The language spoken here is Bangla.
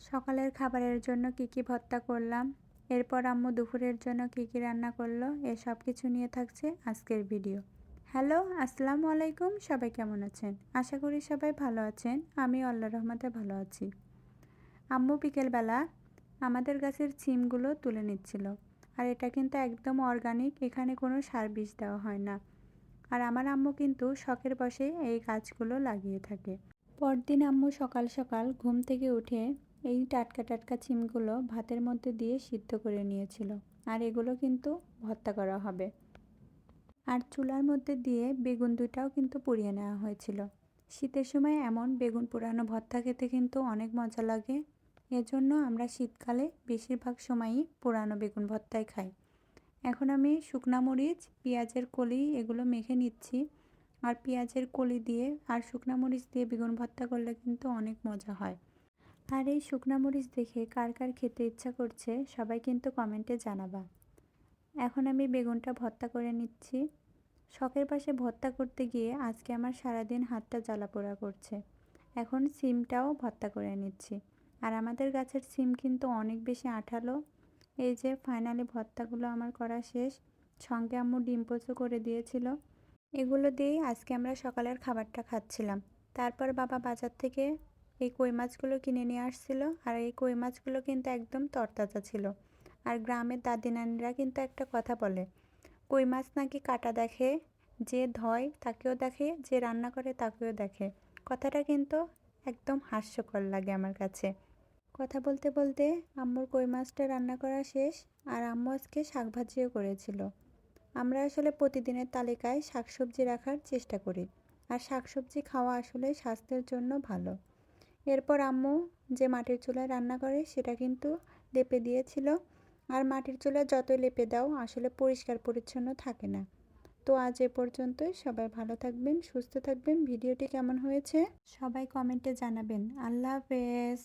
সকালের খাবারের জন্য কি ভর্তা করলাম, এরপর আম্মু দুপুরের জন্য কি রান্না করলো, এসব কিছু নিয়ে থাকছে আজকের ভিডিও। হ্যালো, আসসালামু আলাইকুম। সবাই কেমন আছেন? আশা করি সবাই ভালো আছেন। আমি আল্লাহর রহমতে ভালো আছি। আম্মু বিকেলবেলা আমাদের গাছের সিমগুলো তুলে নিচ্ছিল। আর এটা কিন্তু একদম অর্গানিক, এখানে কোনো সার বিষ দেওয়া হয় না। আর আমার আম্মু কিন্তু শখের বশে এই গাছগুলো লাগিয়ে থাকে। পরদিন আম্মু সকাল সকাল ঘুম থেকে উঠে এই টাটকা টাটকা সিমগুলো ভাতের মধ্যে দিয়ে সিদ্ধ করে নিয়েছিল। আর এগুলো কিন্তু ভর্তা করা হবে। আর চুলার মধ্যে দিয়ে বেগুন দুটাও কিন্তু পুড়িয়ে নেওয়া হয়েছিল। শীতের সময় এমন বেগুন পোড়ানো ভর্তা খেতে কিন্তু অনেক মজা লাগে। এজন্য আমরা শীতকালে বেশিরভাগ সময়ই পোড়ানো বেগুন ভর্তাই খাই। এখন আমি শুকনা মরিচ, পেঁয়াজের কলি এগুলো মেখে নিচ্ছি। আর পেঁয়াজের কলি দিয়ে আর শুকনা মরিচ দিয়ে বেগুন ভর্তা করলে কিন্তু অনেক মজা হয়। আর এই শুকনা মরিচ দেখে কার কার খেতে ইচ্ছা করছে সবাই কিন্তু কমেন্টে জানাবা। এখন আমি বেগুনটা ভর্তা করে নিচ্ছি। শখের পাশে ভর্তা করতে গিয়ে আজকে আমার সারাদিন হাতটা জ্বালা পোড়া করছে। এখন সিমটাও ভর্তা করে নিচ্ছি। আর আমাদের গাছের সিম কিন্তু অনেক বেশি আঠালো। এই যে ফাইনালি ভর্তাগুলো আমার করা শেষ। সঙ্গে আম্মু ডিম পোচও করে দিয়েছিল। এগুলো দিয়েই আজকে আমরা সকালের খাবারটা খাচ্ছিলাম। তারপর বাবা বাজার থেকে এই কই মাছগুলো কিনে নিয়ে আসছিল। আর এই কই মাছগুলো কিন্তু একদম তরতাজা ছিল। আর গ্রামের দাদি নানিরা কিন্তু একটা কথা বলে, কই মাছ নাকি কাটা দেখে, যে ধয় তাকেও দেখে, যে রান্না করে তাকেও দেখে। কথাটা কিন্তু একদম হাস্যকর লাগে আমার কাছে। কথা বলতে বলতে আম্মুর কই মাছটা রান্না করা শেষ। আর আম্মু আজকে শাক ভাজিও করেছিল। আমরা আসলে প্রতিদিনের তালিকায় শাকসবজি রাখার চেষ্টা করি। আর শাকসবজি খাওয়া আসলে স্বাস্থ্যের জন্য ভালো। এরপর আম্মু যে মাটির চুলায় রান্না করে সেটা কিন্তু লেপে দিয়েছিল। আর মাটির চুলায় যতই লেপে দাও আসলে পরিষ্কার পরিচ্ছন্ন থাকে না। তো আজ এ পর্যন্তই। সবাই ভালো থাকবেন, সুস্থ থাকবেন। ভিডিওটি কেমন হয়েছে সবাই কমেন্টে জানাবেন। আল্লাহ হাফেজ।